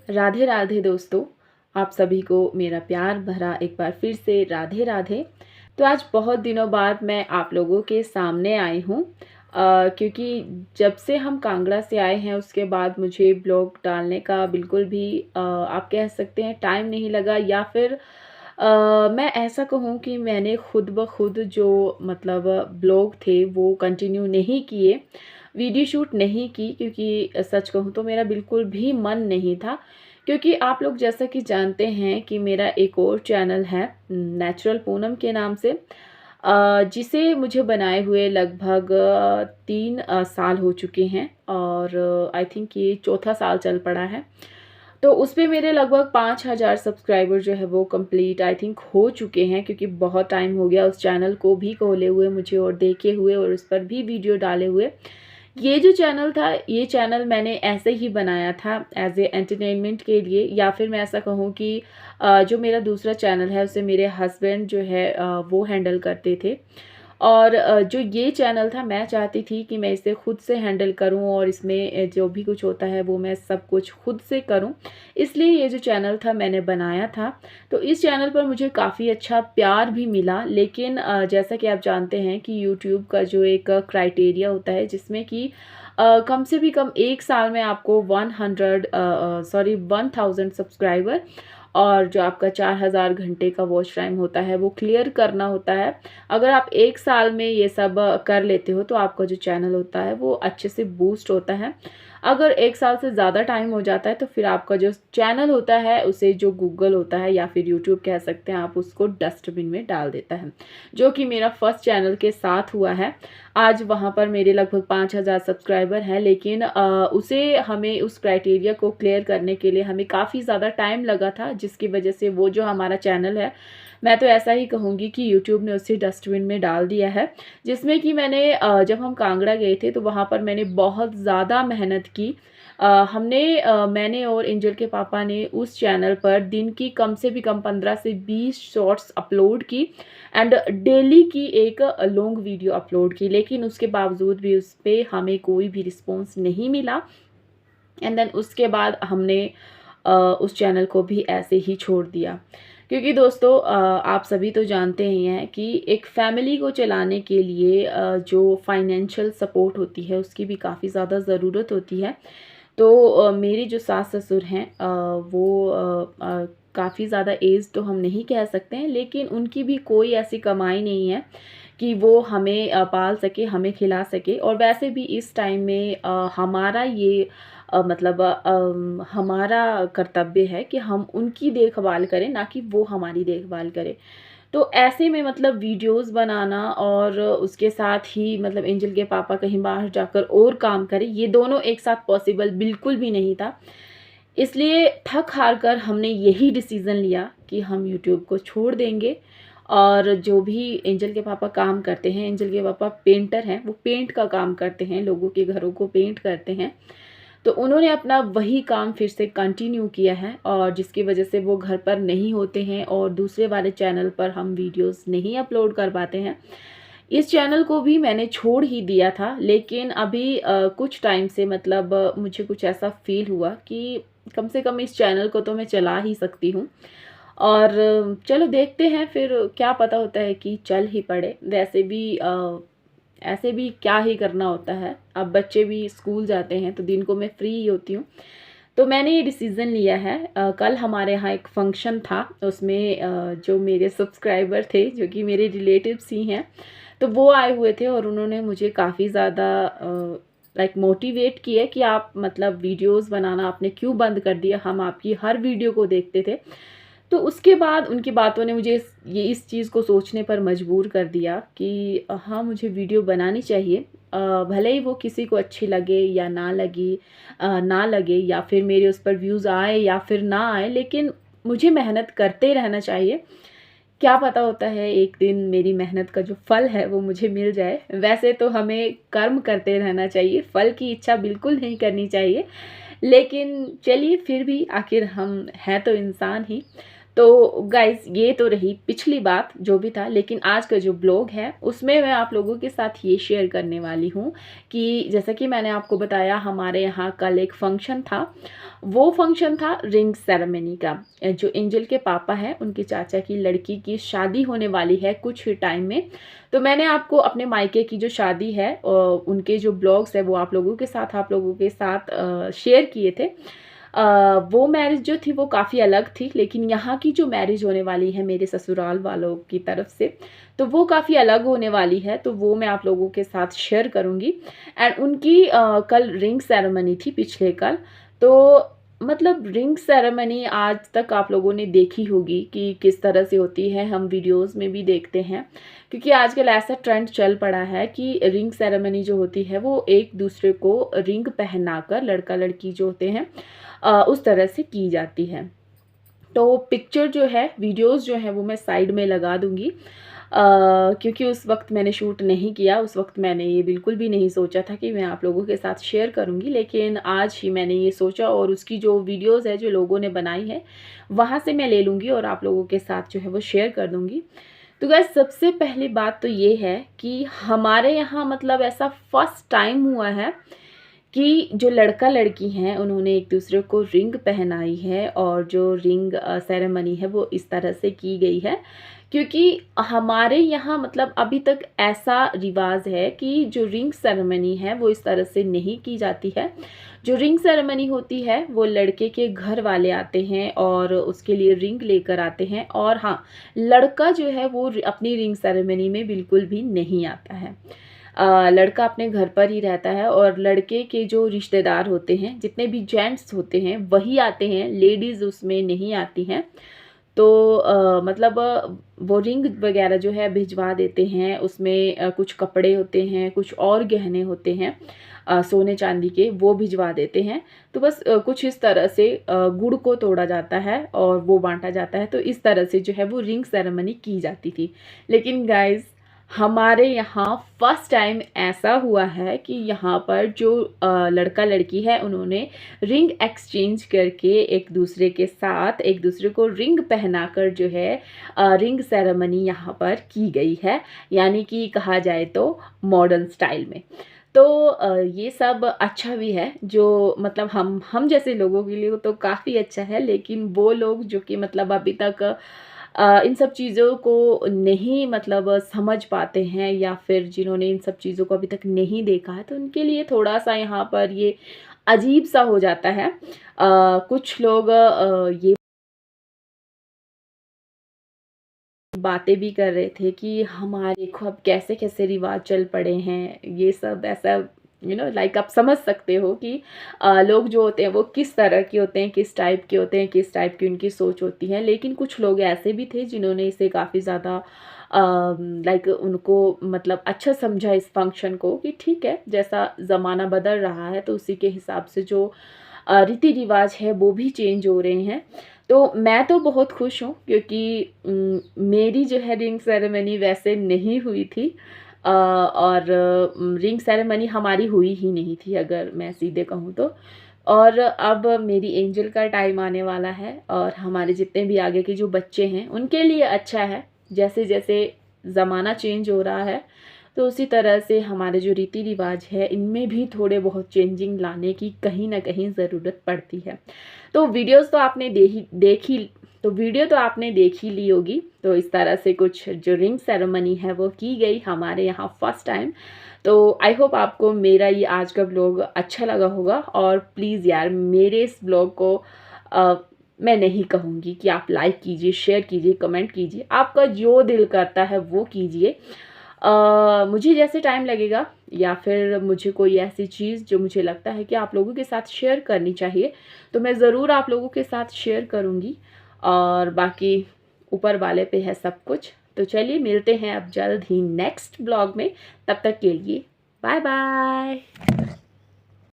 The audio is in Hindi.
राधे राधे दोस्तों, आप सभी को मेरा प्यार भरा एक बार फिर से राधे राधे। तो आज बहुत दिनों बाद मैं आप लोगों के सामने आई हूँ, क्योंकि जब से हम कांगड़ा से आए हैं उसके बाद मुझे ब्लॉग डालने का बिल्कुल भी आप कह सकते हैं टाइम नहीं लगा, या फिर मैं ऐसा कहूँ कि मैंने खुद ब खुद जो मतलब ब्लॉग थे वो कंटिन्यू नहीं किए, वीडियो शूट नहीं की, क्योंकि सच कहूँ तो मेरा बिल्कुल भी मन नहीं था। क्योंकि आप लोग जैसा कि जानते हैं कि मेरा एक और चैनल है नेचुरल पूनम के नाम से, जिसे मुझे बनाए हुए लगभग 3 साल हो चुके हैं, और आई थिंक ये चौथा साल चल पड़ा है। तो उस पे मेरे लगभग 5000 सब्सक्राइबर जो है वो कंप्लीट आई थिंक हो चुके हैं, क्योंकि बहुत टाइम हो गया उस चैनल को भी खोले हुए मुझे और देखे हुए और उस पर भी वीडियो डाले हुए। ये जो चैनल था, ये चैनल मैंने ऐसे ही बनाया था एज ए एंटरटेनमेंट के लिए, या फिर मैं ऐसा कहूँ कि जो मेरा दूसरा चैनल है उसे मेरे हस्बैंड जो है वो हैंडल करते थे। और जो ये चैनल था मैं चाहती थी कि मैं इसे खुद से हैंडल करूं और इसमें जो भी कुछ होता है वो मैं सब कुछ खुद से करूं, इसलिए ये जो चैनल था मैंने बनाया था। तो इस चैनल पर मुझे काफ़ी अच्छा प्यार भी मिला, लेकिन जैसा कि आप जानते हैं कि यूट्यूब का जो एक क्राइटेरिया होता है जिसमें कि कम से भी कम एक साल में आपको 1000 सब्सक्राइबर और जो आपका 4000 घंटे का वॉच टाइम होता है वो क्लियर करना होता है। अगर आप एक साल में ये सब कर लेते हो तो आपका जो चैनल होता है वो अच्छे से बूस्ट होता है। अगर एक साल से ज़्यादा टाइम हो जाता है तो फिर आपका जो चैनल होता है उसे जो गूगल होता है या फिर यूट्यूब कह सकते हैं आप, उसको डस्टबिन में डाल देता है, जो कि मेरा फर्स्ट चैनल के साथ हुआ है। आज वहाँ पर मेरे लगभग 5000 सब्सक्राइबर हैं, लेकिन उसे हमें उस क्राइटेरिया को क्लियर करने के लिए हमें काफ़ी ज़्यादा टाइम लगा था, जिसकी वजह से वो जो हमारा चैनल है, मैं तो ऐसा ही कहूँगी कि यूट्यूब ने उसे डस्टबिन में डाल दिया है। जिसमें कि मैंने जब हम कांगड़ा गए थे तो वहाँ पर मैंने बहुत ज़्यादा मेहनत की। मैंने और एंजल के पापा ने उस चैनल पर दिन की कम से भी कम 15 से 20 शॉर्ट्स अपलोड की एंड डेली की एक लॉन्ग वीडियो अपलोड की, लेकिन उसके बावजूद भी उस पर हमें कोई भी रिस्पॉन्स नहीं मिला। एंड देन उसके बाद हमने उस चैनल को भी ऐसे ही छोड़ दिया, क्योंकि दोस्तों आप सभी तो जानते ही हैं कि एक फैमिली को चलाने के लिए जो फाइनेंशियल सपोर्ट होती है उसकी भी काफ़ी ज़्यादा ज़रूरत होती है। तो मेरी जो सास ससुर हैं वो काफ़ी ज़्यादा एज तो हम नहीं कह सकते हैं, लेकिन उनकी भी कोई ऐसी कमाई नहीं है कि वो हमें पाल सके, हमें खिला सके। और वैसे भी इस टाइम में हमारा ये हमारा कर्तव्य है कि हम उनकी देखभाल करें, ना कि वो हमारी देखभाल करें। तो ऐसे में मतलब वीडियोस बनाना और उसके साथ ही मतलब एंजल के पापा कहीं बाहर जाकर और काम करें, ये दोनों एक साथ पॉसिबल बिल्कुल भी नहीं था। इसलिए थक हार कर हमने यही डिसीज़न लिया कि हम यूट्यूब को छोड़ देंगे, और जो भी एंजल के पापा काम करते हैं, एंजल के पापा पेंटर हैं, वो पेंट का काम करते हैं, लोगों के घरों को पेंट करते हैं। तो उन्होंने अपना वही काम फिर से कंटिन्यू किया है, और जिसकी वजह से वो घर पर नहीं होते हैं और दूसरे वाले चैनल पर हम वीडियोस नहीं अपलोड कर पाते हैं। इस चैनल को भी मैंने छोड़ ही दिया था, लेकिन अभी कुछ टाइम से मतलब मुझे कुछ ऐसा फील हुआ कि कम से कम इस चैनल को तो मैं चला ही सकती हूँ। और चलो देखते हैं फिर, क्या पता होता है कि चल ही पड़े। वैसे भी ऐसे भी क्या ही करना होता है, अब बच्चे भी स्कूल जाते हैं तो दिन को मैं फ्री ही होती हूँ। तो मैंने ये डिसीज़न लिया है। कल हमारे यहाँ एक फंक्शन था, उसमें जो मेरे सब्सक्राइबर थे जो कि मेरे रिलेटिव्स ही हैं, तो वो आए हुए थे और उन्होंने मुझे काफ़ी ज़्यादा लाइक मोटिवेट किया कि आप मतलब वीडियोस बनाना आपने क्यों बंद कर दिया, हम आपकी हर वीडियो को देखते थे। तो उसके बाद उनकी बातों ने मुझे इस चीज़ को सोचने पर मजबूर कर दिया कि हाँ, मुझे वीडियो बनानी चाहिए। भले ही वो किसी को अच्छी लगे या ना लगे, या फिर मेरे उस पर व्यूज़ आए या फिर ना आए, लेकिन मुझे मेहनत करते रहना चाहिए। क्या पता होता है एक दिन मेरी मेहनत का जो फल है वो मुझे मिल जाए। वैसे तो हमें कर्म करते रहना चाहिए, फल की इच्छा बिल्कुल नहीं करनी चाहिए, लेकिन चलिए फिर भी आखिर हम हैं तो इंसान ही। तो गाइज़ ये तो रही पिछली बात जो भी था, लेकिन आज का जो ब्लॉग है उसमें मैं आप लोगों के साथ ये शेयर करने वाली हूँ कि जैसा कि मैंने आपको बताया हमारे यहाँ कल एक फंक्शन था। वो फंक्शन था रिंग सेरेमनी का। जो एंजल के पापा हैं उनकी चाचा की लड़की की शादी होने वाली है कुछ ही टाइम में। तो मैंने आपको अपने मायके की जो शादी है उनके जो ब्लॉग्स है वो आप लोगों के साथ शेयर किए थे। वो मैरिज जो थी वो काफ़ी अलग थी, लेकिन यहाँ की जो मैरिज होने वाली है मेरे ससुराल वालों की तरफ से, तो वो काफ़ी अलग होने वाली है। तो वो मैं आप लोगों के साथ शेयर करूँगी। एंड उनकी कल रिंग सेरेमनी थी पिछले कल। तो मतलब रिंग सेरेमनी आज तक आप लोगों ने देखी होगी कि किस तरह से होती है, हम वीडियोस में भी देखते हैं। क्योंकि आजकल ऐसा ट्रेंड चल पड़ा है कि रिंग सेरेमनी जो होती है वो एक दूसरे को रिंग पहनाकर लड़का लड़की जो होते हैं उस तरह से की जाती है। तो पिक्चर जो है, वीडियोस जो है वो मैं साइड में लगा दूँगी। क्योंकि उस वक़्त मैंने शूट नहीं किया, उस वक़्त मैंने ये बिल्कुल भी नहीं सोचा था कि मैं आप लोगों के साथ शेयर करूँगी, लेकिन आज ही मैंने ये सोचा और उसकी जो वीडियोस है जो लोगों ने बनाई है, वहाँ से मैं ले लूँगी और आप लोगों के साथ जो है वो शेयर कर दूँगी। तो गाइस सबसे पहली बात तो ये है कि हमारे यहाँ मतलब ऐसा फर्स्ट टाइम हुआ है कि जो लड़का लड़की हैं उन्होंने एक दूसरे को रिंग पहनाई है और जो रिंग सेरेमनी है वो इस तरह से की गई है। क्योंकि हमारे यहाँ मतलब अभी तक ऐसा रिवाज है कि जो रिंग सेरेमनी है वो इस तरह से नहीं की जाती है। जो रिंग सेरेमनी होती है वो लड़के के घर वाले आते हैं और उसके लिए रिंग लेकर आते हैं, और हाँ, लड़का जो है वो अपनी रिंग सेरेमनी में बिल्कुल भी नहीं आता है। लड़का अपने घर पर ही रहता है और लड़के के जो रिश्तेदार होते हैं, जितने भी जेंट्स होते हैं वही आते हैं, लेडीज़ उसमें नहीं आती हैं। तो मतलब वो रिंग वगैरह जो है भिजवा देते हैं, उसमें कुछ कपड़े होते हैं, कुछ और गहने होते हैं सोने चांदी के, वो भिजवा देते हैं। तो बस कुछ इस तरह से गुड़ को तोड़ा जाता है और वो बांटा जाता है। तो इस तरह से जो है वो रिंग सेरेमनी की जाती थी। लेकिन गाइज़ हमारे यहाँ फर्स्ट टाइम ऐसा हुआ है कि यहाँ पर जो लड़का लड़की है उन्होंने रिंग एक्सचेंज करके एक दूसरे के साथ एक दूसरे को रिंग पहनाकर जो है रिंग सेरेमनी यहाँ पर की गई है, यानी कि कहा जाए तो मॉडर्न स्टाइल में। तो ये सब अच्छा भी है, जो मतलब हम जैसे लोगों के लिए तो काफ़ी अच्छा है, लेकिन वो लोग जो कि मतलब अभी तक इन सब चीज़ों को नहीं मतलब समझ पाते हैं, या फिर जिन्होंने इन सब चीज़ों को अभी तक नहीं देखा है, तो उनके लिए थोड़ा-सा यहाँ पर ये अजीब-सा हो जाता है। कुछ लोग ये बातें भी कर रहे थे कि हमारे देखो अब कैसे-कैसे रिवाज चल पड़े हैं, ये सब ऐसा लाइक आप समझ सकते हो कि लोग जो होते हैं वो किस तरह के होते हैं, किस टाइप के होते हैं, किस टाइप की उनकी सोच होती है। लेकिन कुछ लोग ऐसे भी थे जिन्होंने इसे काफ़ी ज़्यादा लाइक उनको मतलब अच्छा समझा इस फंक्शन को, कि ठीक है, जैसा ज़माना बदल रहा है तो उसी के हिसाब से जो रीति रिवाज है वो भी चेंज हो रहे हैं। तो मैं तो बहुत खुश हूँ क्योंकि मेरी जो है रिंग सेरेमनी वैसे नहीं हुई थी, और रिंग सेरेमनी हमारी हुई ही नहीं थी अगर मैं सीधे कहूँ तो। और अब मेरी एंजल का टाइम आने वाला है और हमारे जितने भी आगे के जो बच्चे हैं उनके लिए अच्छा है, जैसे जैसे ज़माना चेंज हो रहा है तो उसी तरह से हमारे जो रीति रिवाज है इनमें भी थोड़े बहुत चेंजिंग लाने की कहीं ना कहीं ज़रूरत पड़ती है। तो वीडियोस तो आपने देखी तो वीडियो तो आपने देख ही ली होगी। तो इस तरह से कुछ जो रिंग सेरेमनी है वो की गई हमारे यहाँ फर्स्ट टाइम। तो आई होप आपको मेरा ये आज का ब्लॉग अच्छा लगा होगा, और प्लीज़ यार मेरे इस ब्लॉग को अ, मैं नहीं कहूँगी कि आप लाइक कीजिए, शेयर कीजिए, कमेंट कीजिए, आपका जो दिल करता है वो कीजिए। मुझे जैसे टाइम लगेगा या फिर मुझे कोई ऐसी चीज़ जो मुझे लगता है कि आप लोगों के साथ शेयर करनी चाहिए, तो मैं ज़रूर आप लोगों के साथ शेयर करूँगी। और बाकी ऊपर वाले पे है सब कुछ। तो चलिए मिलते हैं अब जल्द ही नेक्स्ट ब्लॉग में, तब तक के लिए बाय बाय।